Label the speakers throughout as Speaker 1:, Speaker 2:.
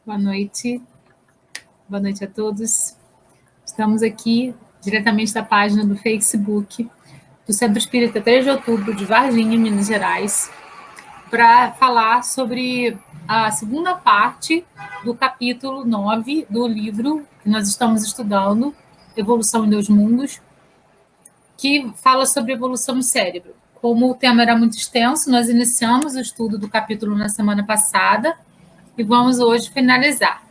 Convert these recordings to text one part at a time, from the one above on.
Speaker 1: Boa noite a todos. Estamos aqui diretamente da página do Facebook do Centro Espírita 3 de Outubro de Varginha, Minas Gerais, para falar sobre a segunda parte do capítulo 9 do livro que nós estamos estudando, Evolução em Dois Mundos, que fala sobre evolução no cérebro. Como o tema era muito extenso, nós iniciamos o estudo do capítulo na semana passada e vamos hoje finalizar.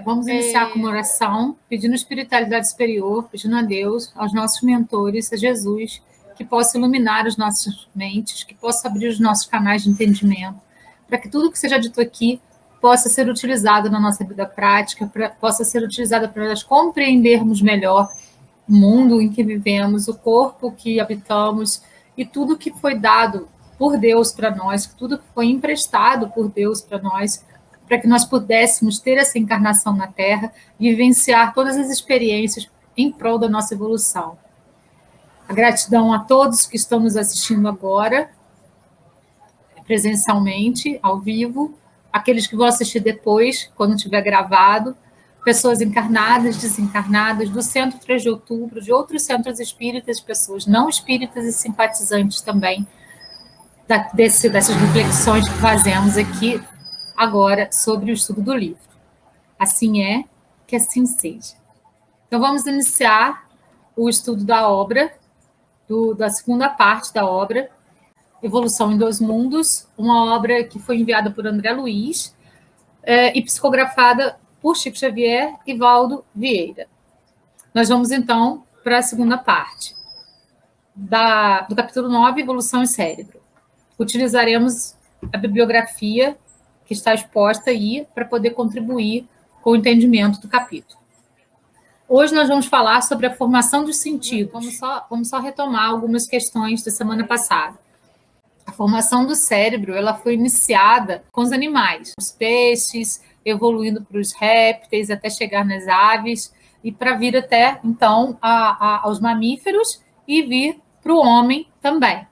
Speaker 1: Vamos iniciar com uma oração, pedindo a espiritualidade superior, pedindo a Deus, aos nossos mentores, a Jesus, que possa iluminar as nossas mentes, que possa abrir os nossos canais de entendimento, para que tudo que seja dito aqui possa ser utilizado na nossa vida prática, possa ser utilizado para nós compreendermos melhor o mundo em que vivemos, o corpo que habitamos e tudo que foi dado por Deus para nós, tudo que foi emprestado por Deus para nós, para que nós pudéssemos ter essa encarnação na Terra e vivenciar todas as experiências em prol da nossa evolução. A gratidão a todos que estão nos assistindo agora, presencialmente, ao vivo, aqueles que vão assistir depois, quando tiver gravado, pessoas encarnadas, desencarnadas, do Centro 3 de Outubro, de outros centros espíritas, pessoas não espíritas e simpatizantes também, dessas reflexões que fazemos aqui agora sobre o estudo do livro. Assim é, que assim seja. Então, vamos iniciar o estudo da obra, da segunda parte da obra, Evolução em Dois Mundos, uma obra que foi enviada por André Luiz e psicografada por Chico Xavier e Valdo Vieira. Nós vamos, então, para a segunda parte do capítulo 9, Evolução e Cérebro. Utilizaremos a bibliografia que está exposta aí para poder contribuir com o entendimento do capítulo. Hoje nós vamos falar sobre a formação dos sentidos. Vamos só retomar algumas questões da semana passada. A formação do cérebro, ela foi iniciada com os animais, os peixes, evoluindo para os répteis, até chegar nas aves, e para vir até, então, aos mamíferos e vir para o homem também.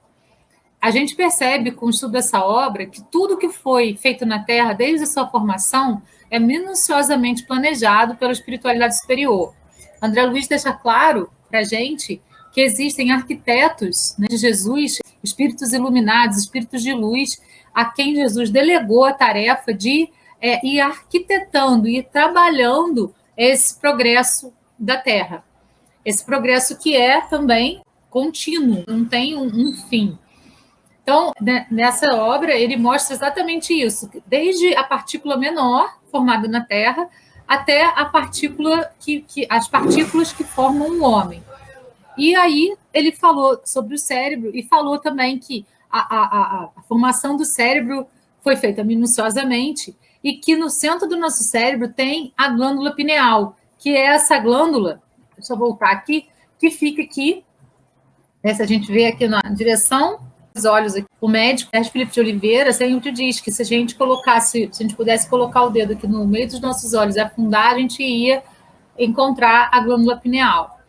Speaker 1: A gente percebe, com o estudo dessa obra, que tudo que foi feito na Terra, desde a sua formação, é minuciosamente planejado pela espiritualidade superior. André Luiz deixa claro para a gente que existem arquitetos, né, de Jesus, espíritos iluminados, espíritos de luz, a quem Jesus delegou a tarefa de ir arquitetando, ir trabalhando esse progresso da Terra. Esse progresso que é também contínuo, não tem um fim. Então, nessa obra, ele mostra exatamente isso, desde a partícula menor, formada na Terra, até a partícula as partículas que formam o homem. E aí, ele falou sobre o cérebro e falou também que a formação do cérebro foi feita minuciosamente e que no centro do nosso cérebro tem a glândula pineal, que é essa glândula, deixa eu voltar aqui, que fica aqui, se a gente vê aqui na direção os olhos aqui. O médico, Felipe de Oliveira, sempre diz que se a gente pudesse colocar o dedo aqui no meio dos nossos olhos e afundar, a gente ia encontrar a glândula pineal.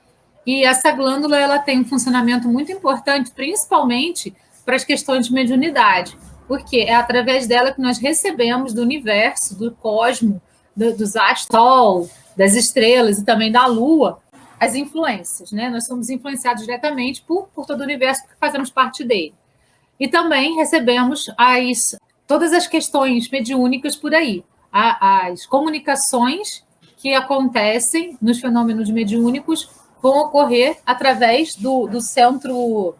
Speaker 1: E essa glândula, ela tem um funcionamento muito importante, principalmente para as questões de mediunidade, porque é através dela que nós recebemos do universo, do cosmos, dos astros, das estrelas e também da Lua, as influências, né? Nós somos influenciados diretamente por todo o universo, porque fazemos parte dele. E também recebemos todas as questões mediúnicas por aí, as comunicações que acontecem nos fenômenos mediúnicos vão ocorrer através do centro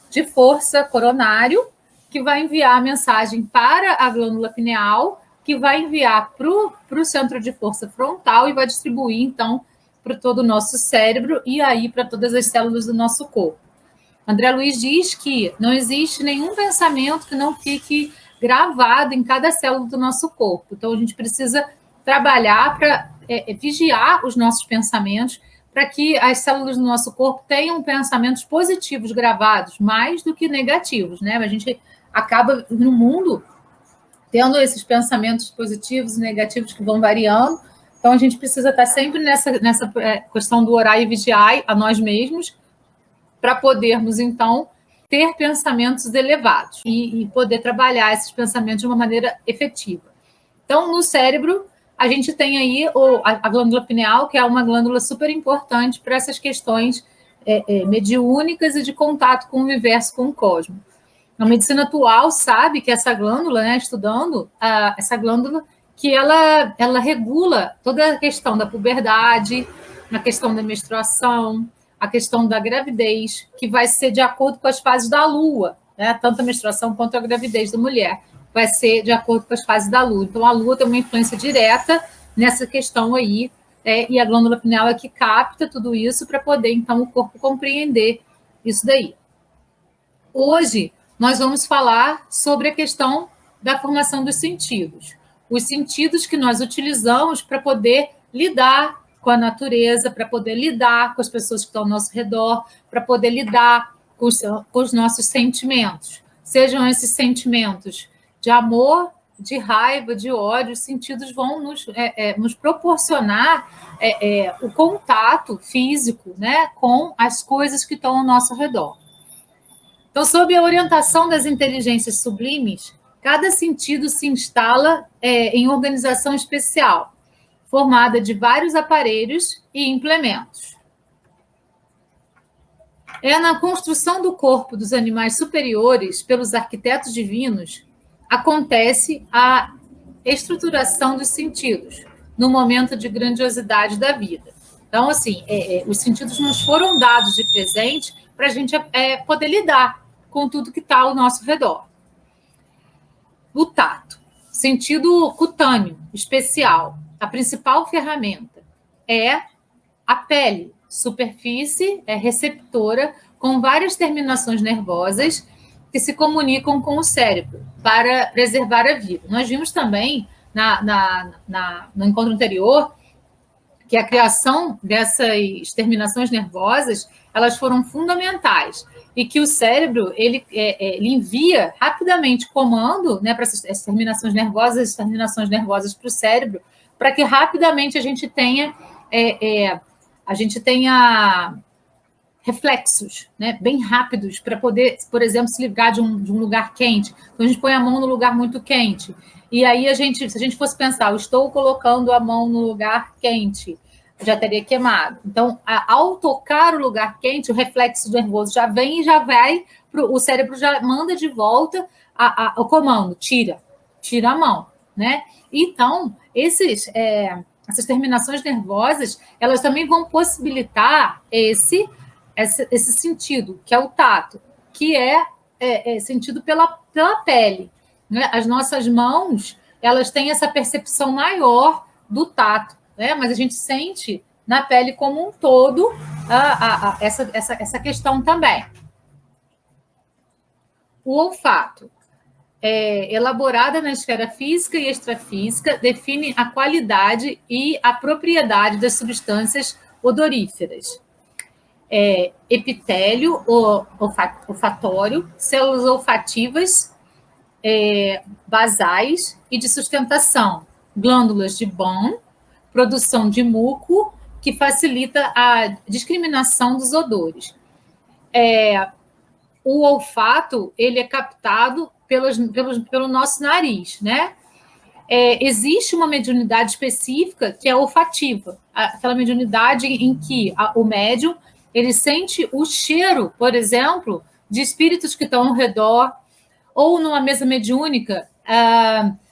Speaker 1: de força coronário, que vai enviar a mensagem para a glândula pineal, que vai enviar para o centro de força frontal e vai distribuir, então, para todo o nosso cérebro e aí para todas as células do nosso corpo. André Luiz diz que não existe nenhum pensamento que não fique gravado em cada célula do nosso corpo. Então, a gente precisa trabalhar para vigiar os nossos pensamentos, para que as células do nosso corpo tenham pensamentos positivos gravados, mais do que negativos, né? A gente acaba, no mundo, tendo esses pensamentos positivos e negativos que vão variando. Então, a gente precisa estar sempre nessa questão do orar e vigiar a nós mesmos, para podermos, então, ter pensamentos elevados e poder trabalhar esses pensamentos de uma maneira efetiva. Então, no cérebro, a gente tem aí a glândula pineal, que é uma glândula super importante para essas questões mediúnicas e de contato com o universo, com o cosmos. A medicina atual sabe que essa glândula, né, estudando essa glândula, que ela regula toda a questão da puberdade, a questão da menstruação, a questão da gravidez, que vai ser de acordo com as fases da Lua, né? Tanto a menstruação quanto a gravidez da mulher vai ser de acordo com as fases da Lua. Então, a Lua tem uma influência direta nessa questão aí, e a glândula pineal é que capta tudo isso para poder, então, o corpo compreender isso daí. Hoje, nós vamos falar sobre a questão da formação dos sentidos. Os sentidos que nós utilizamos para poder lidar com a natureza, para poder lidar com as pessoas que estão ao nosso redor, para poder lidar com os nossos sentimentos. Sejam esses sentimentos de amor, de raiva, de ódio, os sentidos vão nos proporcionar o contato físico, né, com as coisas que estão ao nosso redor. Então, sob a orientação das inteligências sublimes, cada sentido se instala em organização especial, formada de vários aparelhos e implementos. É na construção do corpo dos animais superiores pelos arquitetos divinos acontece a estruturação dos sentidos no momento de grandiosidade da vida. Então, assim, os sentidos nos foram dados de presente para a gente poder lidar com tudo que está ao nosso redor. O tato, sentido cutâneo, especial. A principal ferramenta é a pele, superfície receptora, com várias terminações nervosas que se comunicam com o cérebro para preservar a vida. Nós vimos também, no encontro anterior, que a criação dessas terminações nervosas, elas foram fundamentais, e que o cérebro ele envia rapidamente comando, né, para essas terminações nervosas para o cérebro, para que rapidamente a gente tenha reflexos, né, bem rápidos, para poder, por exemplo, se livrar de um lugar quente. Então, a gente põe a mão no lugar muito quente. E aí, se a gente fosse pensar, eu estou colocando a mão no lugar quente, já teria queimado. Então, ao tocar o lugar quente, o reflexo nervoso já vem e já vai, o cérebro já manda de volta o comando, tira a mão, né? Então, essas terminações nervosas, elas também vão possibilitar esse sentido, que é o tato, que é sentido pela pele, né? As nossas mãos, elas têm essa percepção maior do tato, né? Mas a gente sente na pele como um todo essa questão também. O olfato, elaborada na esfera física e extrafísica, define a qualidade e a propriedade das substâncias odoríferas. Epitélio olfatório, células olfativas basais e de sustentação, glândulas de Bohm, produção de muco, que facilita a discriminação dos odores. O olfato ele é captado pelo nosso nariz, né? Existe uma mediunidade específica que é olfativa, aquela mediunidade em que o médium ele sente o cheiro, por exemplo, de espíritos que estão ao redor, ou numa mesa mediúnica,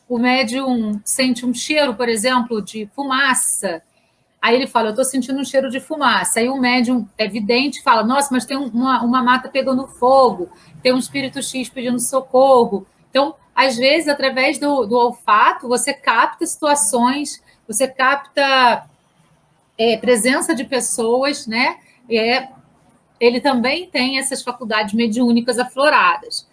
Speaker 1: o médium sente um cheiro, por exemplo, de fumaça. Aí ele fala, eu estou sentindo um cheiro de fumaça. Aí o médium vidente fala, nossa, mas tem uma mata pegando fogo, tem um espírito X pedindo socorro. Então, às vezes, através do olfato, você capta situações, você capta presença de pessoas, né? Ele também tem essas faculdades mediúnicas afloradas.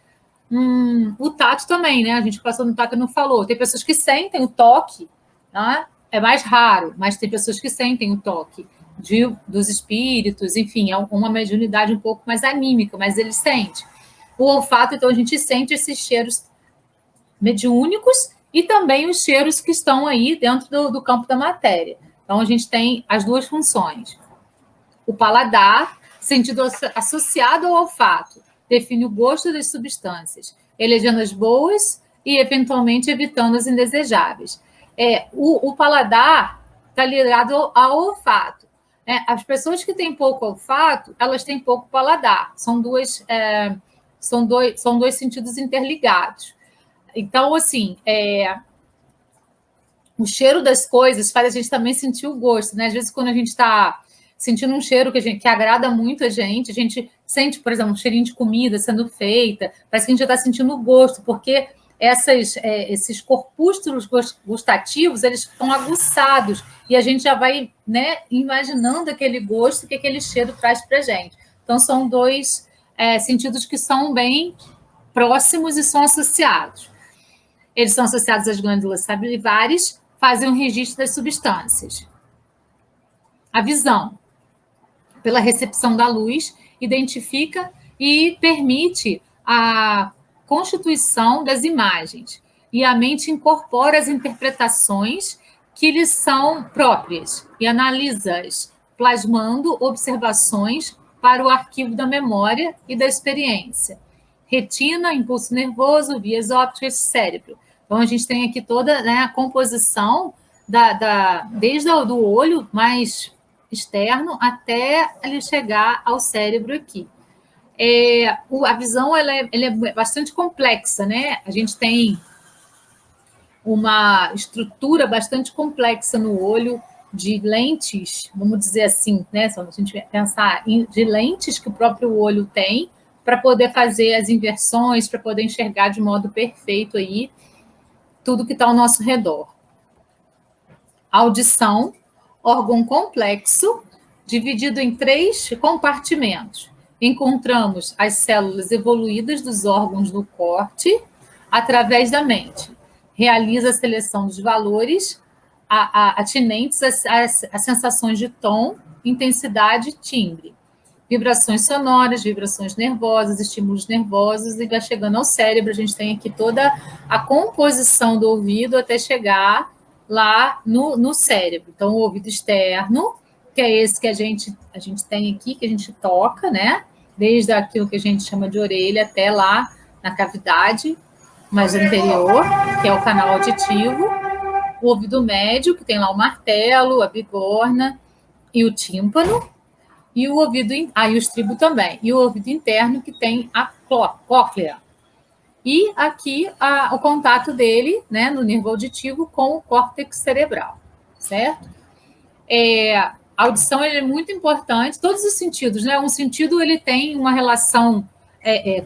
Speaker 1: O tato também, né? A gente passou no tato e não falou. Tem pessoas que sentem o toque, né? É mais raro, mas tem pessoas que sentem o toque dos espíritos, enfim, é uma mediunidade um pouco mais anímica, mas ele sente. O olfato, então, a gente sente esses cheiros mediúnicos e também os cheiros que estão aí dentro do campo da matéria. Então, a gente tem as duas funções. O paladar, sentido associado ao olfato, define o gosto das substâncias, elegendo as boas e, eventualmente, evitando as indesejáveis. O paladar está ligado ao olfato. As pessoas que têm pouco olfato, elas têm pouco paladar. São dois sentidos interligados. Então, assim, o cheiro das coisas faz a gente também sentir o gosto, né? Às vezes, quando a gente está sentindo um cheiro que agrada muito a gente sente, por exemplo, um cheirinho de comida sendo feita, parece que a gente já está sentindo o gosto, porque esses corpúsculos gustativos, eles estão aguçados, e a gente já vai, né, imaginando aquele gosto que aquele cheiro traz para a gente. Então, são dois sentidos que são bem próximos e são associados. Eles são associados às glândulas salivares, fazem um registro das substâncias. A visão, pela recepção da luz, identifica e permite a constituição das imagens. E a mente incorpora as interpretações que lhes são próprias e analisa-as, plasmando observações para o arquivo da memória e da experiência. Retina, impulso nervoso, vias ópticas, cérebro. Então, a gente tem aqui toda, né, a composição desde o olho mais externo até ele chegar ao cérebro aqui. A visão ela é bastante complexa, né? A gente tem uma estrutura bastante complexa no olho de lentes, vamos dizer assim, né? Se a gente pensar de lentes que o próprio olho tem para poder fazer as inversões, para poder enxergar de modo perfeito aí tudo que está ao nosso redor. Audição, órgão complexo, dividido em 3 compartimentos. Encontramos as células evoluídas dos órgãos do corte através da mente. Realiza a seleção dos valores atinentes às sensações de tom, intensidade e timbre. Vibrações sonoras, vibrações nervosas, estímulos nervosos, e vai chegando ao cérebro. A gente tem aqui toda a composição do ouvido até chegar lá no cérebro. Então, o ouvido externo, que é esse que a gente tem aqui, que a gente toca, né? Desde aquilo que a gente chama de orelha até lá na cavidade mais anterior, que é o canal auditivo. O ouvido médio, que tem lá o martelo, a bigorna e o tímpano. E o ouvido... e o estribo também. E o ouvido interno, que tem a cóclea. E aqui o contato dele, né, no nervo auditivo, com o córtex cerebral, certo? A audição é muito importante, todos os sentidos, né? Um sentido ele tem uma relação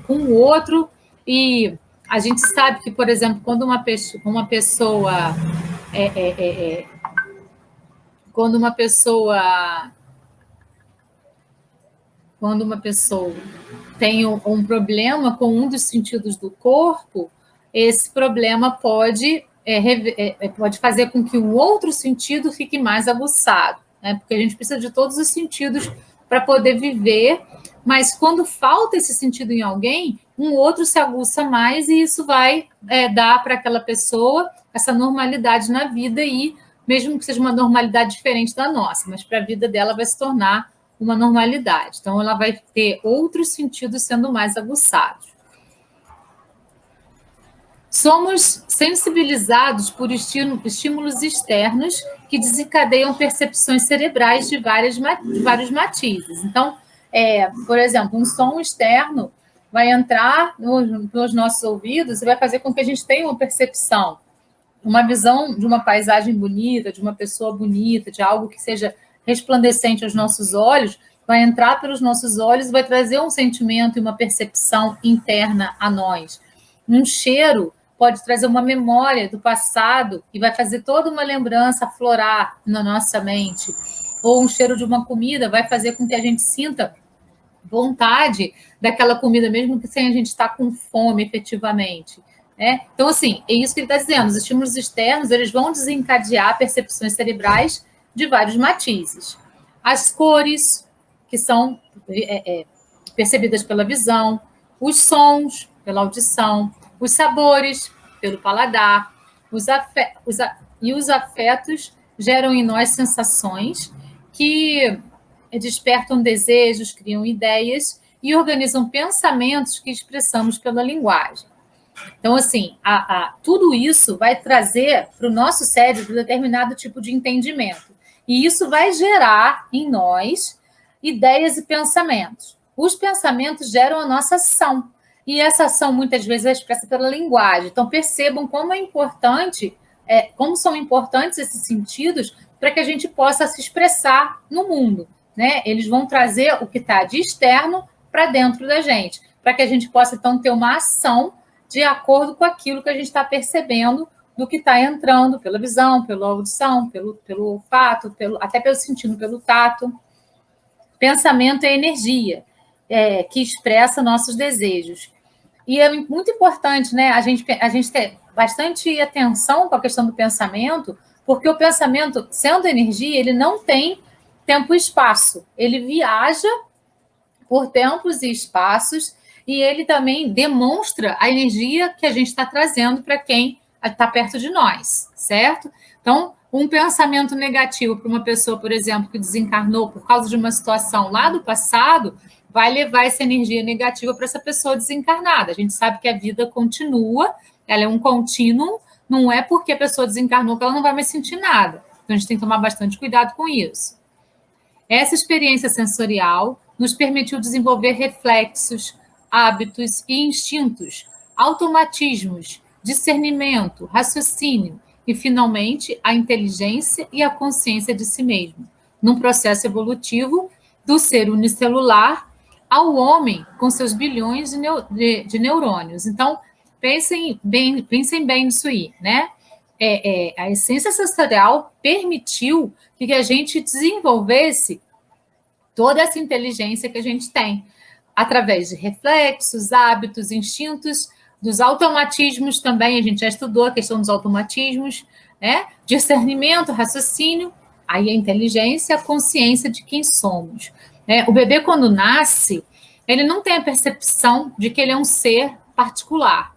Speaker 1: com o outro, e a gente sabe que, por exemplo, quando uma pessoa tem um problema com um dos sentidos do corpo, esse problema pode fazer com que um outro sentido fique mais aguçado, né? Porque a gente precisa de todos os sentidos para poder viver, mas quando falta esse sentido em alguém, um outro se aguça mais, e isso vai dar para aquela pessoa essa normalidade na vida, e mesmo que seja uma normalidade diferente da nossa, mas para a vida dela vai se tornar uma normalidade. Então, ela vai ter outros sentidos sendo mais aguçados. Somos sensibilizados por estímulos externos que desencadeiam percepções cerebrais de vários matizes. Então, por exemplo, um som externo vai entrar nos nossos ouvidos e vai fazer com que a gente tenha uma percepção, uma visão de uma paisagem bonita, de uma pessoa bonita, de algo que seja resplandecente aos nossos olhos, vai entrar pelos nossos olhos e vai trazer um sentimento e uma percepção interna a nós. Um cheiro pode trazer uma memória do passado e vai fazer toda uma lembrança aflorar na nossa mente. Ou um cheiro de uma comida vai fazer com que a gente sinta vontade daquela comida, mesmo que sem a gente estar com fome efetivamente. Então, assim, é isso que ele está dizendo. Os estímulos externos, eles vão desencadear percepções cerebrais de vários matizes. As cores, que são percebidas pela visão, os sons, pela audição, os sabores, pelo paladar, os afetos geram em nós sensações que despertam desejos, criam ideias e organizam pensamentos que expressamos pela linguagem. Então, assim, tudo isso vai trazer para o nosso cérebro determinado tipo de entendimento. E isso vai gerar em nós ideias e pensamentos. Os pensamentos geram a nossa ação. E essa ação, muitas vezes, é expressa pela linguagem. Então, percebam como é importante, como são importantes esses sentidos para que a gente possa se expressar no mundo. Né? Eles vão trazer o que está de externo para dentro da gente, para que a gente possa, então, ter uma ação de acordo com aquilo que a gente está percebendo do que está entrando pela visão, pela audição, pelo olfato, até pelo sentido, pelo tato. Pensamento é energia, que expressa nossos desejos. E é muito importante, né, a gente ter bastante atenção com a questão do pensamento, porque o pensamento, sendo energia, ele não tem tempo e espaço. Ele viaja por tempos e espaços, e ele também demonstra a energia que a gente está trazendo para quem está perto de nós, certo? Então, um pensamento negativo para uma pessoa, por exemplo, que desencarnou por causa de uma situação lá do passado, vai levar essa energia negativa para essa pessoa desencarnada. A gente sabe que a vida continua, ela é um contínuo, não é porque a pessoa desencarnou que ela não vai mais sentir nada. Então, a gente tem que tomar bastante cuidado com isso. Essa experiência sensorial nos permitiu desenvolver reflexos, hábitos e instintos, automatismos, discernimento, raciocínio e, finalmente, a inteligência e a consciência de si mesmo, num processo evolutivo do ser unicelular ao homem com seus bilhões de neurônios. Então, pensem bem nisso aí, né? A essência sensorial permitiu que a gente desenvolvesse toda essa inteligência que a gente tem, através de reflexos, hábitos, instintos, dos automatismos também, a gente já estudou a questão dos automatismos, né? Discernimento, raciocínio, aí a inteligência, a consciência de quem somos. Né? O bebê, quando nasce, ele não tem a percepção de que ele é um ser particular.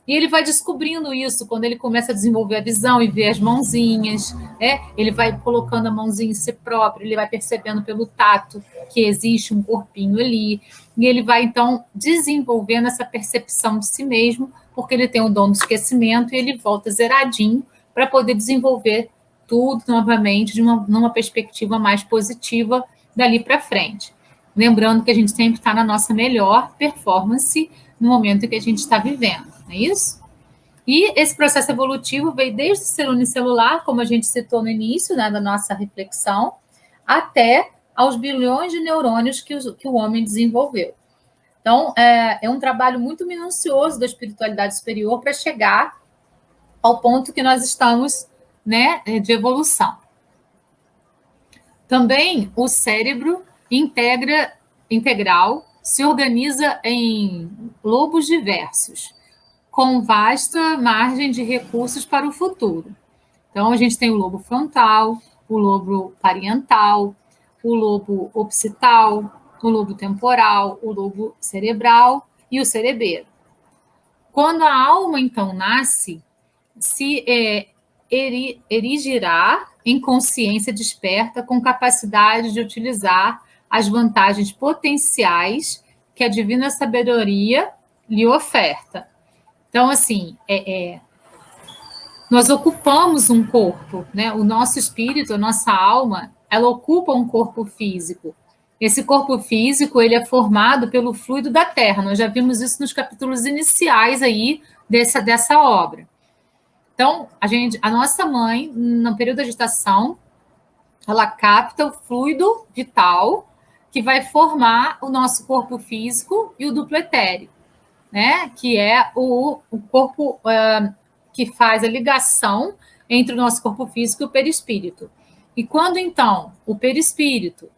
Speaker 1: E ele vai descobrindo isso quando ele começa a desenvolver a visão e ver as mãozinhas, né? Ele vai colocando a mãozinha em si próprio, ele vai percebendo pelo tato que existe um corpinho ali, e ele vai, então, desenvolvendo essa percepção de si mesmo, porque ele tem o dom do esquecimento e ele volta zeradinho para poder desenvolver tudo novamente numa perspectiva mais positiva dali para frente. Lembrando que a gente sempre está na nossa melhor performance no momento que a gente está vivendo, não é isso? E esse processo evolutivo veio desde o ser unicelular, como a gente citou no início, né, da nossa reflexão, até aos bilhões de neurônios que o homem desenvolveu. Então, é um trabalho muito minucioso da espiritualidade superior para chegar ao ponto que nós estamos, né, de evolução. Também o cérebro integral se organiza em lobos diversos, com vasta margem de recursos para o futuro. Então, a gente tem o lobo frontal, o lobo parietal, o lobo occipital, o lobo temporal, o lobo cerebral e o cerebelo. Quando a alma, então, nasce, se erigirá em consciência desperta com capacidade de utilizar as vantagens potenciais que a divina sabedoria lhe oferta. Então, assim, nós ocupamos um corpo, né? O nosso espírito, a nossa alma, ela ocupa um corpo físico. Esse corpo físico, ele é formado pelo fluido da terra. Nós já vimos isso nos capítulos iniciais aí dessa obra. Então, a nossa mãe, no período da gestação, ela capta o fluido vital que vai formar o nosso corpo físico e o duplo etéreo, né? Que é o corpo que faz a ligação entre o nosso corpo físico e o perispírito. E quando, então, o perispírito,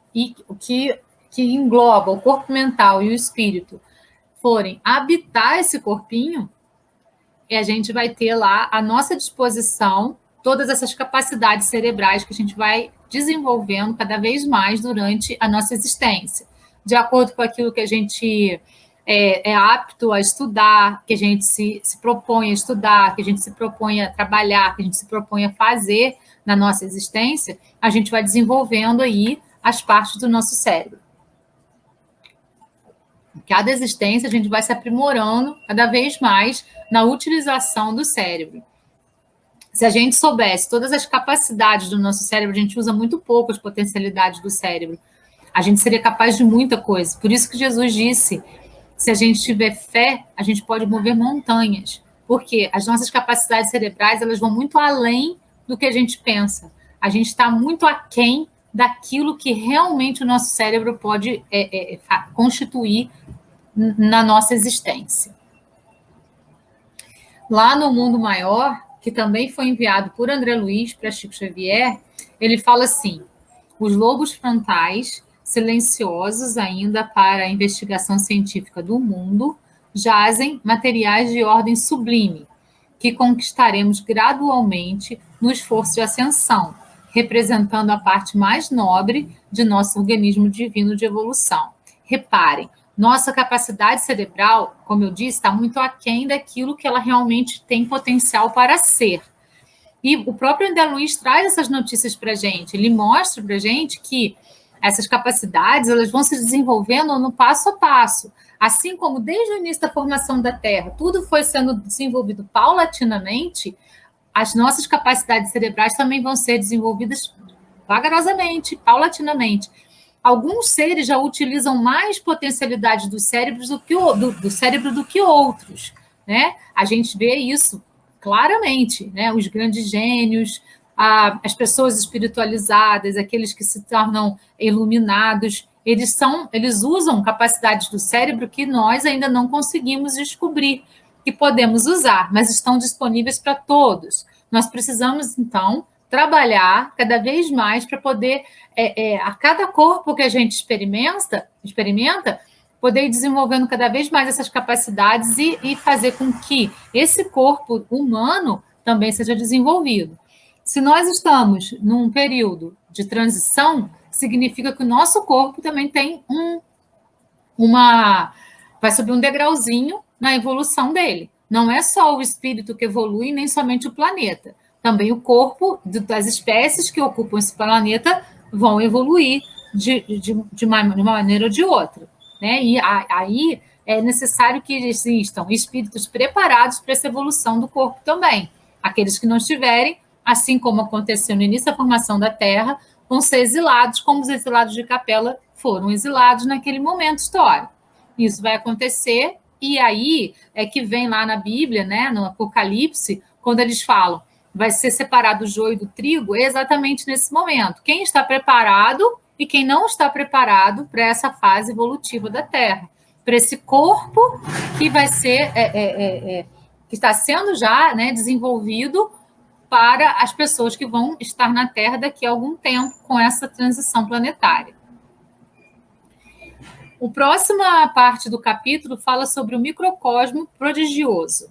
Speaker 1: que engloba o corpo mental e o espírito, forem habitar esse corpinho, a gente vai ter lá à nossa disposição todas essas capacidades cerebrais que a gente vai desenvolvendo cada vez mais durante a nossa existência, de acordo com aquilo que a gente é apto a estudar, que a gente se propõe a estudar, que a gente se propõe a trabalhar, que a gente se propõe a fazer na nossa existência, a gente vai desenvolvendo aí as partes do nosso cérebro. Cada existência a gente vai se aprimorando cada vez mais na utilização do cérebro. Se a gente soubesse todas as capacidades do nosso cérebro, a gente usa muito pouco as potencialidades do cérebro. A gente seria capaz de muita coisa. Por isso que Jesus disse, se a gente tiver fé, a gente pode mover montanhas. Porque as nossas capacidades cerebrais, elas vão muito além do que a gente pensa. A gente está muito aquém daquilo que realmente o nosso cérebro pode constituir na nossa existência. Lá no Mundo Maior, que também foi enviado por André Luiz para Chico Xavier, ele fala assim: os lobos frontais, silenciosos ainda para a investigação científica do mundo, jazem materiais de ordem sublime, que conquistaremos gradualmente no esforço de ascensão, representando a parte mais nobre de nosso organismo divino de evolução. Reparem, nossa capacidade cerebral, como eu disse, está muito aquém daquilo que ela realmente tem potencial para ser. E o próprio André Luiz traz essas notícias para a gente. Ele mostra para a gente que essas capacidades elas vão se desenvolvendo no passo a passo. Assim como desde o início da formação da Terra, tudo foi sendo desenvolvido paulatinamente, as nossas capacidades cerebrais também vão ser desenvolvidas vagarosamente, paulatinamente. Alguns seres já utilizam mais potencialidades do cérebro do que outros, né? A gente vê isso claramente, né? Os grandes gênios, as pessoas espiritualizadas, aqueles que se tornam iluminados, eles usam capacidades do cérebro que nós ainda não conseguimos descobrir, que podemos usar, mas estão disponíveis para todos. Nós precisamos, então, trabalhar cada vez mais para poder, a cada corpo que a gente experimenta, poder ir desenvolvendo cada vez mais essas capacidades e fazer com que esse corpo humano também seja desenvolvido. Se nós estamos num período de transição, significa que o nosso corpo também tem vai subir um degrauzinho na evolução dele. Não é só o espírito que evolui, nem somente o planeta. Também o corpo das espécies que ocupam esse planeta vão evoluir de uma maneira ou de outra, né? E aí é necessário que existam espíritos preparados para essa evolução do corpo também. Aqueles que não estiverem, assim como aconteceu no início da formação da Terra, vão ser exilados, como os exilados de Capela foram exilados naquele momento histórico. Isso vai acontecer, e aí é que vem lá na Bíblia, né, no Apocalipse, quando eles falam vai ser separado o joio do trigo, é exatamente nesse momento. Quem está preparado e quem não está preparado para essa fase evolutiva da Terra, para esse corpo que vai ser, que está sendo já, né, desenvolvido para as pessoas que vão estar na Terra daqui a algum tempo com essa transição planetária. A próxima parte do capítulo fala sobre o microcosmo prodigioso.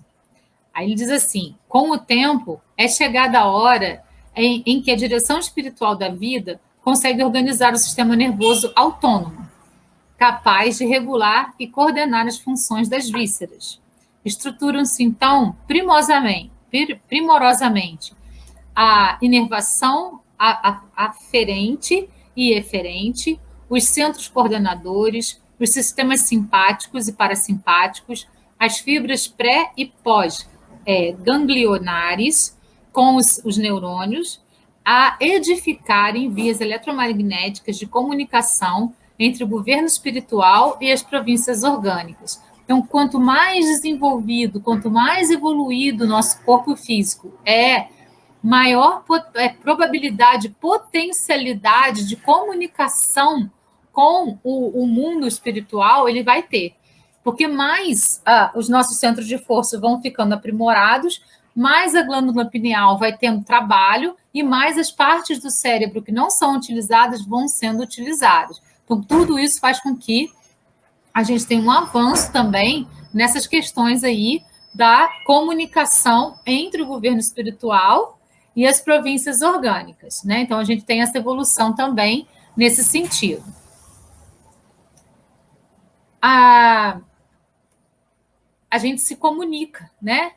Speaker 1: Aí ele diz assim: com o tempo, é chegada a hora em que a direção espiritual da vida consegue organizar o sistema nervoso autônomo, capaz de regular e coordenar as funções das vísceras. Estruturam-se, então, primorosamente a inervação aferente e eferente, os centros coordenadores, os sistemas simpáticos e parasimpáticos, as fibras pré e pós ganglionares com os neurônios, a edificarem vias eletromagnéticas de comunicação entre o governo espiritual e as províncias orgânicas. Então, quanto mais desenvolvido, quanto mais evoluído o nosso corpo físico maior probabilidade, potencialidade de comunicação com o mundo espiritual ele vai ter. Porque mais os nossos centros de força vão ficando aprimorados, mais a glândula pineal vai tendo trabalho e mais as partes do cérebro que não são utilizadas vão sendo utilizadas. Então, tudo isso faz com que a gente tenha um avanço também nessas questões aí da comunicação entre o governo espiritual e as províncias orgânicas, né? Então, a gente tem essa evolução também nesse sentido. A gente se comunica, né?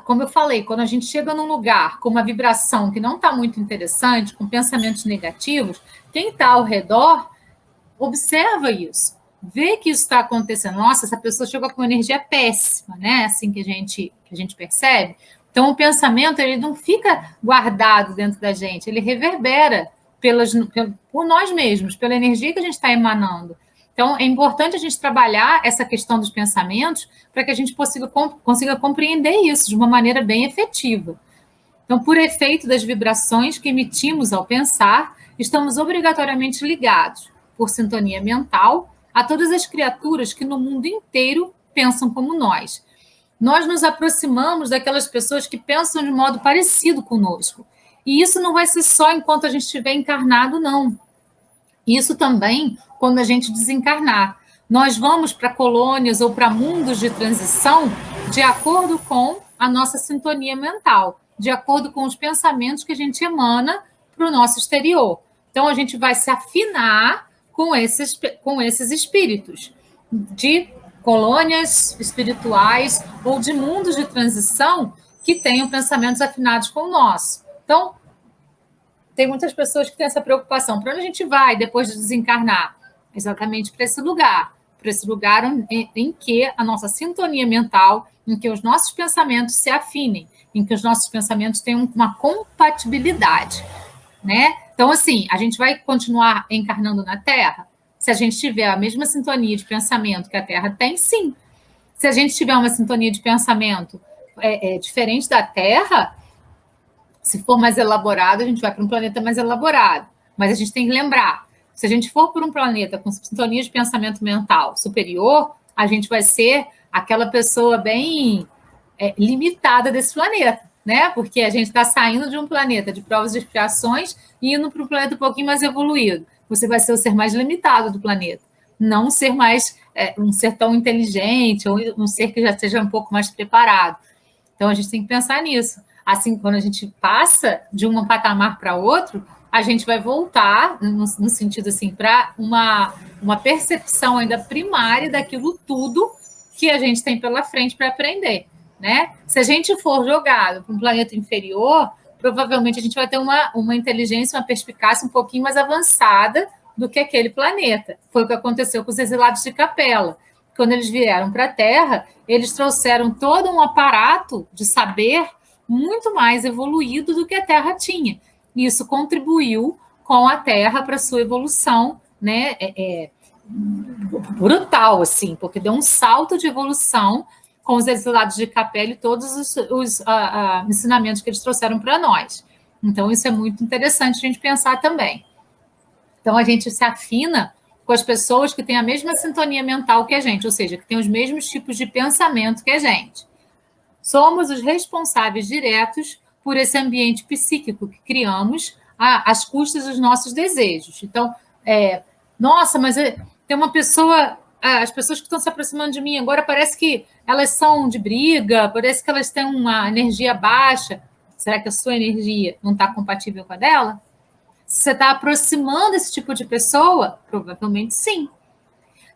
Speaker 1: Como eu falei, quando a gente chega num lugar com uma vibração que não está muito interessante, com pensamentos negativos, quem está ao redor observa isso. vê que isso está acontecendo. Nossa, essa pessoa chegou com uma energia péssima, né? Assim que a gente percebe. Então, o pensamento ele não fica guardado dentro da gente, ele reverbera por nós mesmos, pela energia que a gente está emanando. Então, é importante a gente trabalhar essa questão dos pensamentos para que a gente consiga compreender isso de uma maneira bem efetiva. Então, por efeito das vibrações que emitimos ao pensar, estamos obrigatoriamente ligados, por sintonia mental, a todas as criaturas que no mundo inteiro pensam como nós. Nós nos aproximamos daquelas pessoas que pensam de modo parecido conosco. E isso não vai ser só enquanto a gente estiver encarnado, não. Isso também quando a gente desencarnar. Nós vamos para colônias ou para mundos de transição de acordo com a nossa sintonia mental, de acordo com os pensamentos que a gente emana para o nosso exterior. Então, a gente vai se afinar com esses espíritos de colônias espirituais ou de mundos de transição que tenham pensamentos afinados com o nosso. Então, tem muitas pessoas que têm essa preocupação. Para onde a gente vai depois de desencarnar? Exatamente para esse lugar em que a nossa sintonia mental, em que os nossos pensamentos se afinem, em que os nossos pensamentos tenham uma compatibilidade, né? Então, assim, a gente vai continuar encarnando na Terra? Se a gente tiver a mesma sintonia de pensamento que a Terra tem, sim. Se a gente tiver uma sintonia de pensamento diferente da Terra, se for mais elaborado, a gente vai para um planeta mais elaborado. Mas a gente tem que lembrar, se a gente for para um planeta com sintonia de pensamento mental superior, a gente vai ser aquela pessoa bem limitada desse planeta, né? Porque a gente está saindo de um planeta de provas e expiações e indo para um planeta um pouquinho mais evoluído. Você vai ser o ser mais limitado do planeta, não ser mais um ser tão inteligente ou um ser que já esteja um pouco mais preparado. Então, a gente tem que pensar nisso. Assim, quando a gente passa de um patamar para outro, a gente vai voltar, no sentido assim, para uma percepção ainda primária daquilo tudo que a gente tem pela frente para aprender, né? Se a gente for jogado para um planeta inferior, provavelmente a gente vai ter uma inteligência, uma perspicácia um pouquinho mais avançada do que aquele planeta. Foi o que aconteceu com os exilados de Capela. Quando eles vieram para a Terra, eles trouxeram todo um aparato de saber muito mais evoluído do que a Terra tinha. E isso contribuiu com a Terra para a sua evolução, né? Brutal, assim, porque deu um salto de evolução com os exilados de Capela e todos os ensinamentos que eles trouxeram para nós. Então, isso é muito interessante a gente pensar também. Então, a gente se afina com as pessoas que têm a mesma sintonia mental que a gente, ou seja, que têm os mesmos tipos de pensamento que a gente. Somos os responsáveis diretos por esse ambiente psíquico que criamos às custas dos nossos desejos. Então, nossa, mas tem uma pessoa, as pessoas que estão se aproximando de mim agora parece que elas são de briga, parece que elas têm uma energia baixa. Será que a sua energia não está compatível com a dela? Se você está aproximando esse tipo de pessoa, provavelmente sim.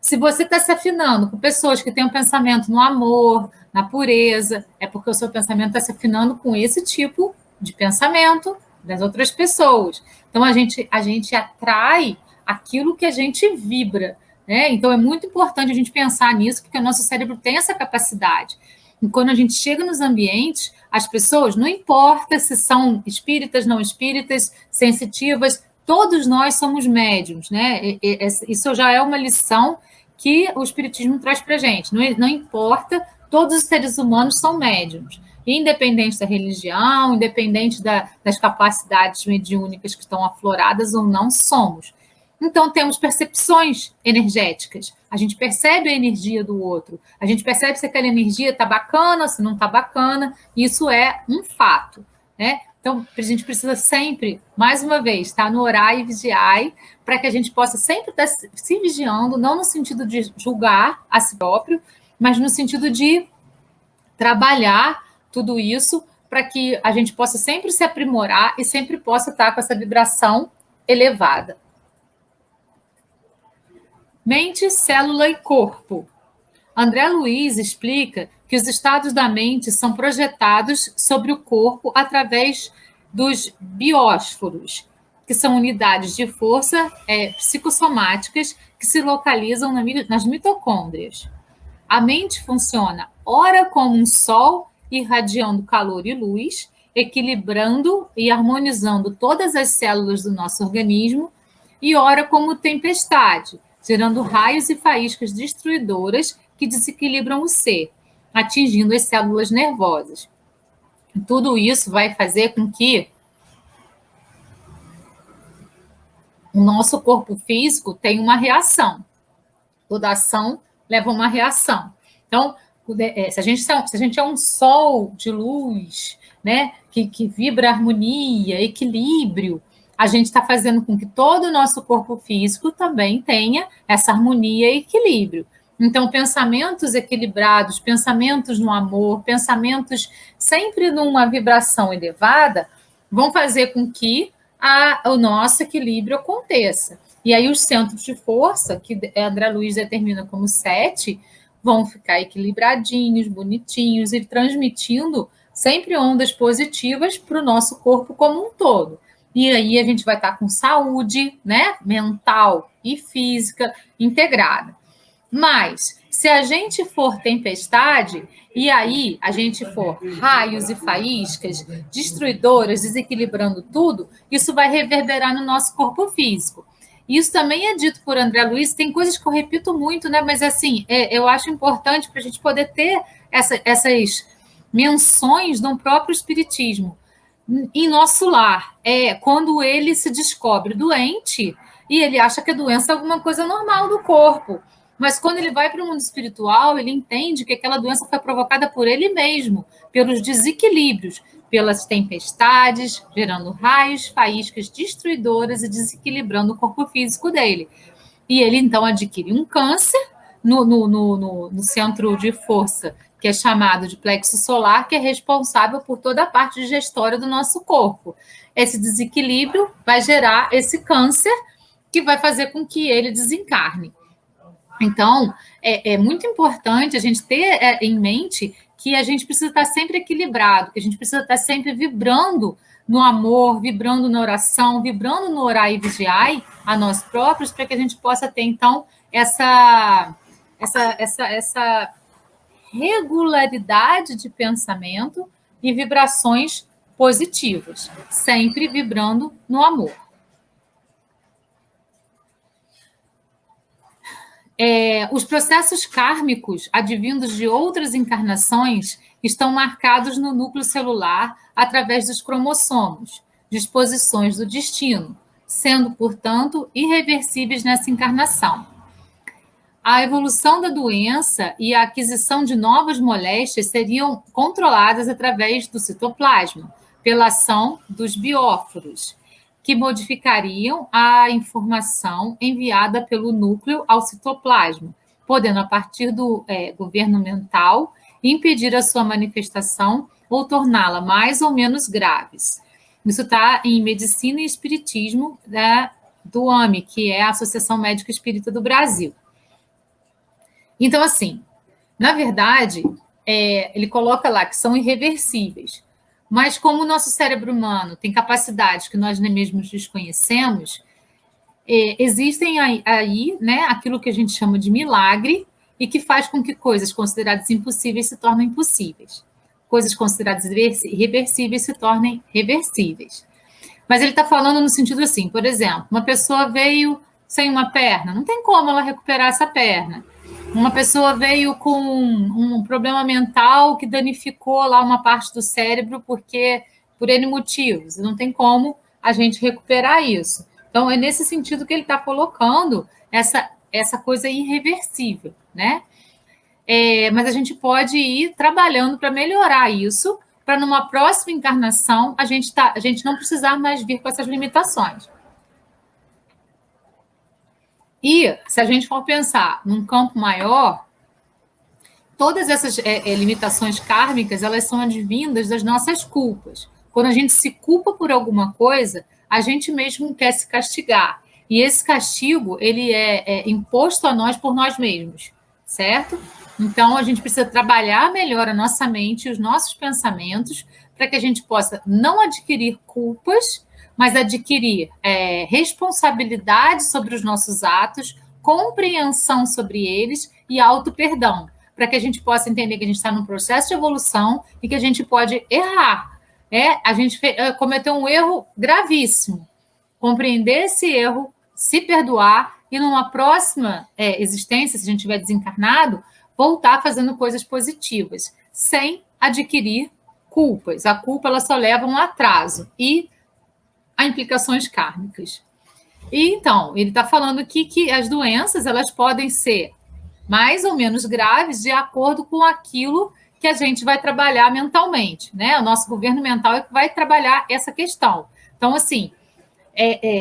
Speaker 1: Se você está se afinando com pessoas que têm um pensamento no amor, na pureza, é porque o seu pensamento está se afinando com esse tipo de pensamento das outras pessoas. Então, a gente atrai aquilo que a gente vibra, né? Então, é muito importante a gente pensar nisso, porque o nosso cérebro tem essa capacidade. E quando a gente chega nos ambientes, as pessoas, não importa se são espíritas, não espíritas, sensitivas, todos nós somos médiums, né? Isso já é uma lição que o espiritismo traz para a gente. Não importa, todos os seres humanos são médiums, independente da religião, independente das capacidades mediúnicas que estão afloradas ou não, somos. Então, temos percepções energéticas. A gente percebe a energia do outro. A gente percebe se aquela energia está bacana, se não está bacana. Isso é um fato, né? Então, a gente precisa sempre, mais uma vez, estar no orai e vigiai, para que a gente possa sempre estar se vigiando, não no sentido de julgar a si próprio, mas no sentido de trabalhar tudo isso para que a gente possa sempre se aprimorar e sempre possa estar com essa vibração elevada. Mente, célula e corpo. André Luiz explica que os estados da mente são projetados sobre o corpo através dos biósforos, que são unidades de força psicossomáticas que se localizam nas mitocôndrias. A mente funciona ora como um sol irradiando calor e luz, equilibrando e harmonizando todas as células do nosso organismo, e ora como tempestade, gerando raios e faíscas destruidoras que desequilibram o ser, atingindo as células nervosas. Tudo isso vai fazer com que o nosso corpo físico tenha uma reação. Toda ação leva a uma reação. Então, se a gente é um sol de luz, né, que vibra harmonia, equilíbrio, a gente está fazendo com que todo o nosso corpo físico também tenha essa harmonia e equilíbrio. Então, pensamentos equilibrados, pensamentos no amor, pensamentos sempre numa vibração elevada, vão fazer com que o nosso equilíbrio aconteça. E aí os centros de força, que André Luiz determina como 7, vão ficar equilibradinhos, bonitinhos e transmitindo sempre ondas positivas para o nosso corpo como um todo. E aí a gente vai estar com saúde, né, mental e física integrada. Mas, se a gente for tempestade, e aí a gente for raios e faíscas, destruidoras, desequilibrando tudo, isso vai reverberar no nosso corpo físico. Isso também é dito por André Luiz, tem coisas que eu repito muito, né? Mas assim, eu acho importante para a gente poder ter essas menções no próprio espiritismo. Em nosso lar, quando ele se descobre doente e ele acha que a doença é alguma coisa normal do corpo. Mas quando ele vai para o mundo espiritual, ele entende que aquela doença foi provocada por ele mesmo, pelos desequilíbrios, pelas tempestades, gerando raios, faíscas destruidoras e desequilibrando o corpo físico dele. E ele, então, adquire um câncer no centro de força, que é chamado de plexo solar, que é responsável por toda a parte digestória do nosso corpo. Esse desequilíbrio vai gerar esse câncer, que vai fazer com que ele desencarne. Então, é muito importante a gente ter em mente que a gente precisa estar sempre equilibrado, que a gente precisa estar sempre vibrando no amor, vibrando na oração, vibrando no orar e vigiar a nós próprios, para que a gente possa ter, então, essa regularidade de pensamento e vibrações positivas, sempre vibrando no amor. Os processos kármicos advindos de outras encarnações estão marcados no núcleo celular através dos cromossomos, disposições do destino, sendo, portanto, irreversíveis nessa encarnação. A evolução da doença e a aquisição de novas moléstias seriam controladas através do citoplasma, pela ação dos bióforos, que modificariam a informação enviada pelo núcleo ao citoplasma, podendo, a partir do governo mental, impedir a sua manifestação ou torná-la mais ou menos graves. Isso está em Medicina e Espiritismo, do AME, que é a Associação Médica Espírita do Brasil. Então, assim, na verdade, ele coloca lá que são irreversíveis. Mas como o nosso cérebro humano tem capacidades que nós nem mesmos desconhecemos, existem aí, né, aquilo que a gente chama de milagre e que faz com que coisas consideradas impossíveis se tornem possíveis. Coisas consideradas irreversíveis se tornem reversíveis. Mas ele está falando no sentido assim, por exemplo, uma pessoa veio sem uma perna, não tem como ela recuperar essa perna. Uma pessoa veio com um problema mental que danificou lá uma parte do cérebro por N motivos. Não tem como a gente recuperar isso. Então, é nesse sentido que ele está colocando essa coisa irreversível, né? Mas a gente pode ir trabalhando para melhorar isso, para numa próxima encarnação a gente não precisar mais vir com essas limitações. E, se a gente for pensar num campo maior, todas essas limitações kármicas, elas são advindas das nossas culpas. Quando a gente se culpa por alguma coisa, a gente mesmo quer se castigar. E esse castigo, ele é imposto a nós por nós mesmos, certo? Então, a gente precisa trabalhar melhor a nossa mente e os nossos pensamentos para que a gente possa não adquirir culpas, mas adquirir responsabilidade sobre os nossos atos, compreensão sobre eles e auto-perdão, para que a gente possa entender que a gente está num processo de evolução e que a gente pode errar. A gente cometeu um erro gravíssimo. Compreender esse erro, se perdoar e numa próxima existência, se a gente estiver desencarnado, voltar fazendo coisas positivas, sem adquirir culpas. A culpa ela só leva a um atraso e a implicações kármicas. E então, ele está falando aqui que as doenças elas podem ser mais ou menos graves de acordo com aquilo que a gente vai trabalhar mentalmente, né? O nosso governo mental é que vai trabalhar essa questão. Então, assim,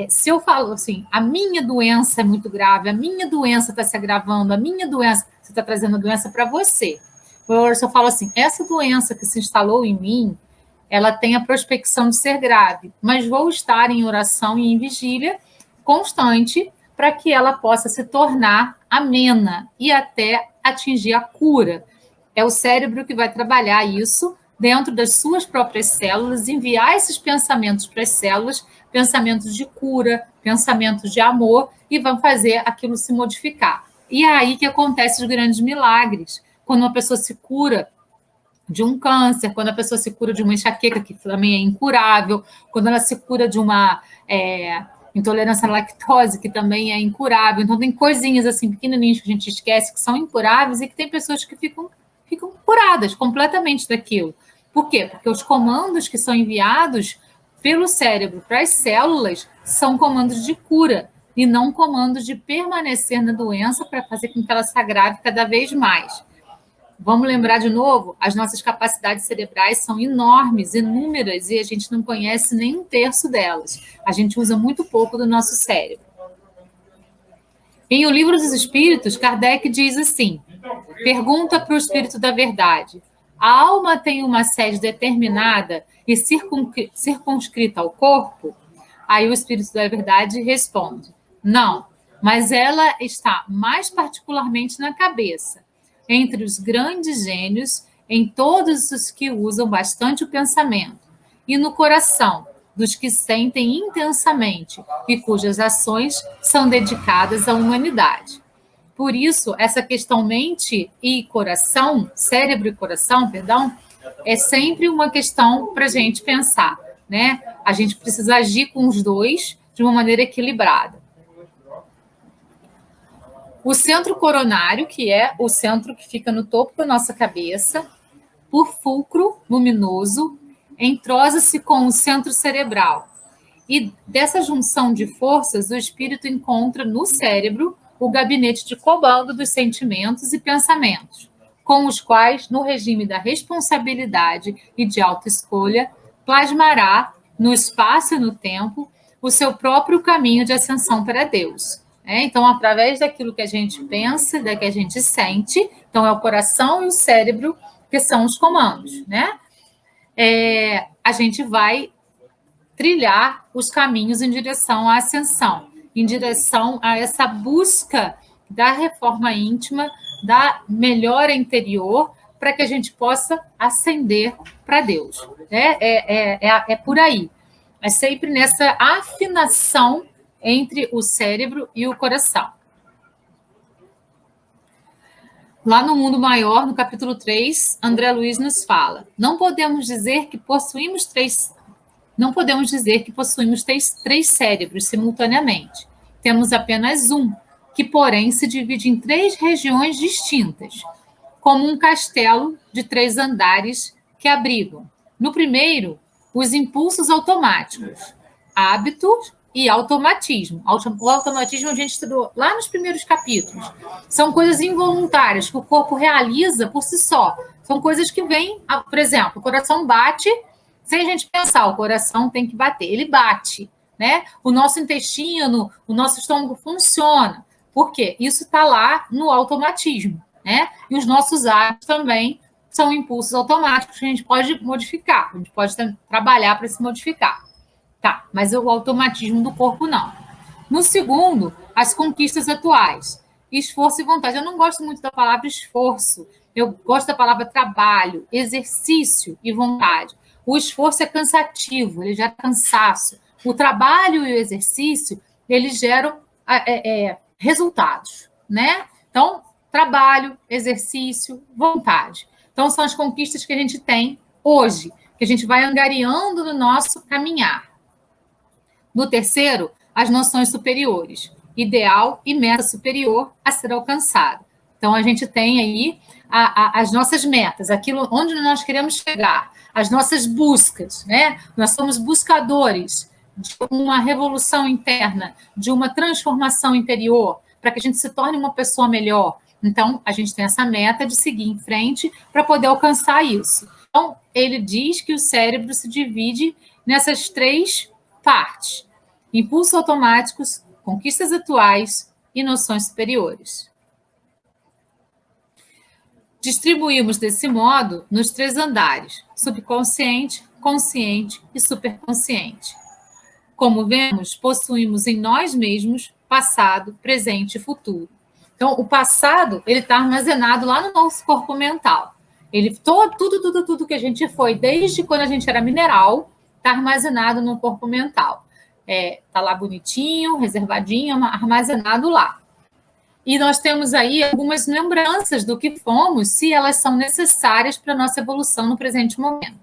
Speaker 1: se eu falo assim, a minha doença é muito grave, a minha doença está se agravando, a minha doença, você está trazendo a doença para você. Se eu falo assim, essa doença que se instalou em mim, ela tem a prospecção de ser grave, mas vou estar em oração e em vigília constante para que ela possa se tornar amena e até atingir a cura. É o cérebro que vai trabalhar isso dentro das suas próprias células, enviar esses pensamentos para as células, pensamentos de cura, pensamentos de amor, e vão fazer aquilo se modificar. E é aí que acontecem os grandes milagres. Quando uma pessoa se cura de um câncer, quando a pessoa se cura de uma enxaqueca, que também é incurável, quando ela se cura de uma intolerância à lactose, que também é incurável. Então, tem coisinhas assim, pequenininhas que a gente esquece que são incuráveis e que tem pessoas que ficam curadas completamente daquilo. Por quê? Porque os comandos que são enviados pelo cérebro para as células são comandos de cura e não comandos de permanecer na doença para fazer com que ela se agrave cada vez mais. Vamos lembrar de novo, as nossas capacidades cerebrais são enormes, inúmeras, e a gente não conhece nem um terço delas. A gente usa muito pouco do nosso cérebro. Em O Livro dos Espíritos, Kardec diz assim, pergunta para o Espírito da Verdade, a alma tem uma sede determinada e circunscrita ao corpo? Aí o Espírito da Verdade responde, não, mas ela está mais particularmente na cabeça, entre os grandes gênios, em todos os que usam bastante o pensamento, e no coração, dos que sentem intensamente e cujas ações são dedicadas à humanidade. Por isso, essa questão mente e coração, cérebro e coração, perdão, é sempre uma questão para a gente pensar, né? A gente precisa agir com os dois de uma maneira equilibrada. O centro coronário, que é o centro que fica no topo da nossa cabeça, por fulcro luminoso, entrosa-se com o centro cerebral. E dessa junção de forças, o espírito encontra no cérebro o gabinete de comando dos sentimentos e pensamentos, com os quais, no regime da responsabilidade e de autoescolha, plasmará, no espaço e no tempo, o seu próprio caminho de ascensão para Deus. Então, através daquilo que a gente pensa, da que a gente sente, então é o coração e o cérebro que são os comandos, né? A gente vai trilhar os caminhos em direção à ascensão, em direção a essa busca da reforma íntima, da melhora interior, para que a gente possa ascender para Deus. É por aí. É sempre nessa afinação entre o cérebro e o coração. Lá no Mundo Maior, no capítulo 3, André Luiz nos fala: não podemos dizer que possuímos três cérebros simultaneamente. Temos apenas um, que, porém, se divide em 3 regiões distintas, como um castelo de 3 andares que abrigam, no primeiro, os impulsos automáticos, hábitos e automatismo. O automatismo a gente estudou lá nos primeiros capítulos. São coisas involuntárias que o corpo realiza por si só. São coisas que vêm, por exemplo, o coração bate sem a gente pensar, o coração tem que bater, ele bate, né? O nosso intestino, o nosso estômago funciona. Por quê? Isso está lá no automatismo, né? E os nossos hábitos também são impulsos automáticos que a gente pode modificar, a gente pode trabalhar para se modificar. Tá, mas o automatismo do corpo não. No segundo, as conquistas atuais. Esforço e vontade. Eu não gosto muito da palavra esforço. Eu gosto da palavra trabalho, exercício e vontade. O esforço é cansativo, ele já é cansaço. o trabalho e o exercício, eles geram resultados, né? Então, trabalho, exercício, vontade. Então, são as conquistas que a gente tem hoje, que a gente vai angariando no nosso caminhar. No terceiro, as noções superiores, ideal e meta superior a ser alcançado. Então, a gente tem aí as nossas metas, aquilo onde nós queremos chegar, as nossas buscas, né? Nós somos buscadores de uma revolução interna, de uma transformação interior, para que a gente se torne uma pessoa melhor. Então, a gente tem essa meta de seguir em frente para poder alcançar isso. Então, ele diz que o cérebro se divide nessas 3 partes: impulsos automáticos, conquistas atuais e noções superiores. Distribuímos desse modo nos 3 andares: subconsciente, consciente e superconsciente. Como vemos, possuímos em nós mesmos passado, presente e futuro. Então, o passado, ele está armazenado lá no nosso corpo mental. Tudo que a gente foi, desde quando a gente era mineral, está armazenado no corpo mental. Está lá bonitinho, reservadinho, armazenado lá. E nós temos aí algumas lembranças do que fomos, se elas são necessárias para a nossa evolução no presente momento.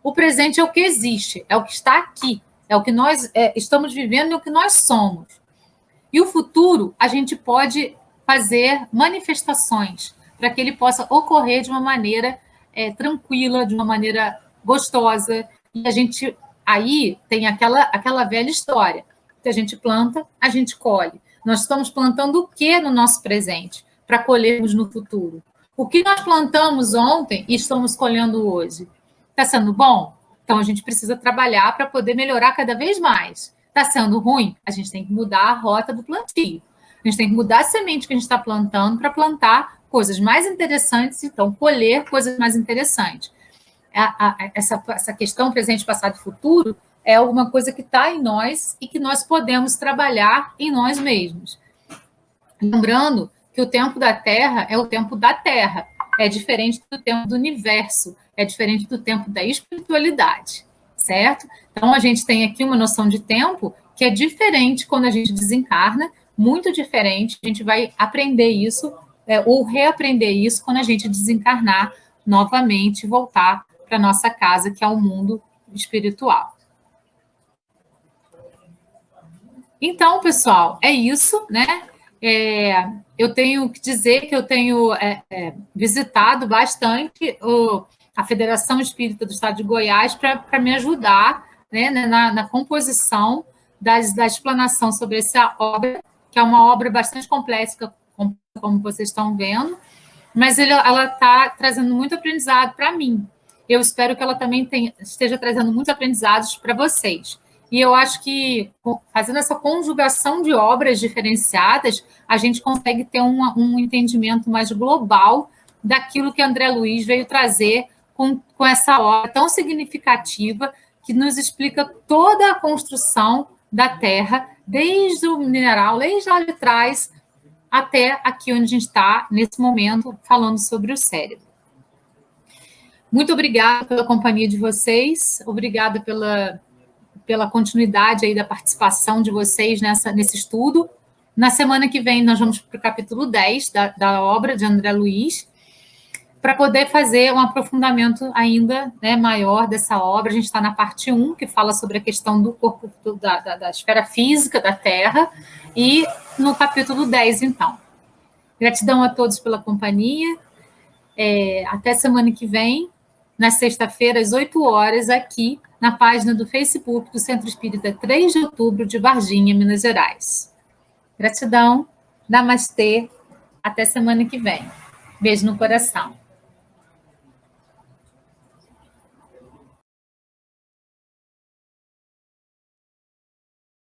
Speaker 1: O presente é o que existe, é o que está aqui, é o que nós estamos vivendo e o que nós somos. E o futuro, a gente pode fazer manifestações para que ele possa ocorrer de uma maneira tranquila, de uma maneira gostosa. E a gente aí tem aquela velha história, que a gente planta, a gente colhe. Nós estamos plantando o que no nosso presente para colhermos no futuro? O que nós plantamos ontem e estamos colhendo hoje? Está sendo bom? Então, a gente precisa trabalhar para poder melhorar cada vez mais. Está sendo ruim? A gente tem que mudar a rota do plantio. A gente tem que mudar a semente que a gente está plantando para plantar coisas mais interessantes, então, colher coisas mais interessantes. Essa questão presente, passado e futuro é alguma coisa que está em nós e que nós podemos trabalhar em nós mesmos. Lembrando que o tempo da Terra é o tempo da Terra, é diferente do tempo do universo, é diferente do tempo da espiritualidade, certo? Então, a gente tem aqui uma noção de tempo que é diferente quando a gente desencarna, muito diferente. A gente vai aprender isso, ou reaprender isso, quando a gente desencarnar novamente e voltar para a nossa casa, que é o mundo espiritual. Então, pessoal, é isso, né? Eu tenho que dizer que eu tenho visitado bastante a Federação Espírita do Estado de Goiás para me ajudar, né, na composição da explanação sobre essa obra, que é uma obra bastante complexa, como vocês estão vendo, mas ela está trazendo muito aprendizado para mim. Eu espero que ela também esteja trazendo muitos aprendizados para vocês. E eu acho que, fazendo essa conjugação de obras diferenciadas, a gente consegue ter um entendimento mais global daquilo que André Luiz veio trazer com essa obra tão significativa, que nos explica toda a construção da Terra, desde o mineral, desde lá de trás, até aqui onde a gente está, nesse momento, falando sobre o cérebro. Muito obrigada pela companhia de vocês, obrigada pela continuidade aí da participação de vocês nesse estudo. Na semana que vem, nós vamos para o capítulo 10 da obra de André Luiz, para poder fazer um aprofundamento ainda, né, maior dessa obra. A gente está na parte 1, que fala sobre a questão do corpo, da esfera física da Terra, e no capítulo 10, então. Gratidão a todos pela companhia. Até semana que vem, na sexta-feira, às 8 horas, aqui na página do Facebook do Centro Espírita 3 de Outubro de Varginha, Minas Gerais. Gratidão, namastê, até semana que vem. Beijo no coração.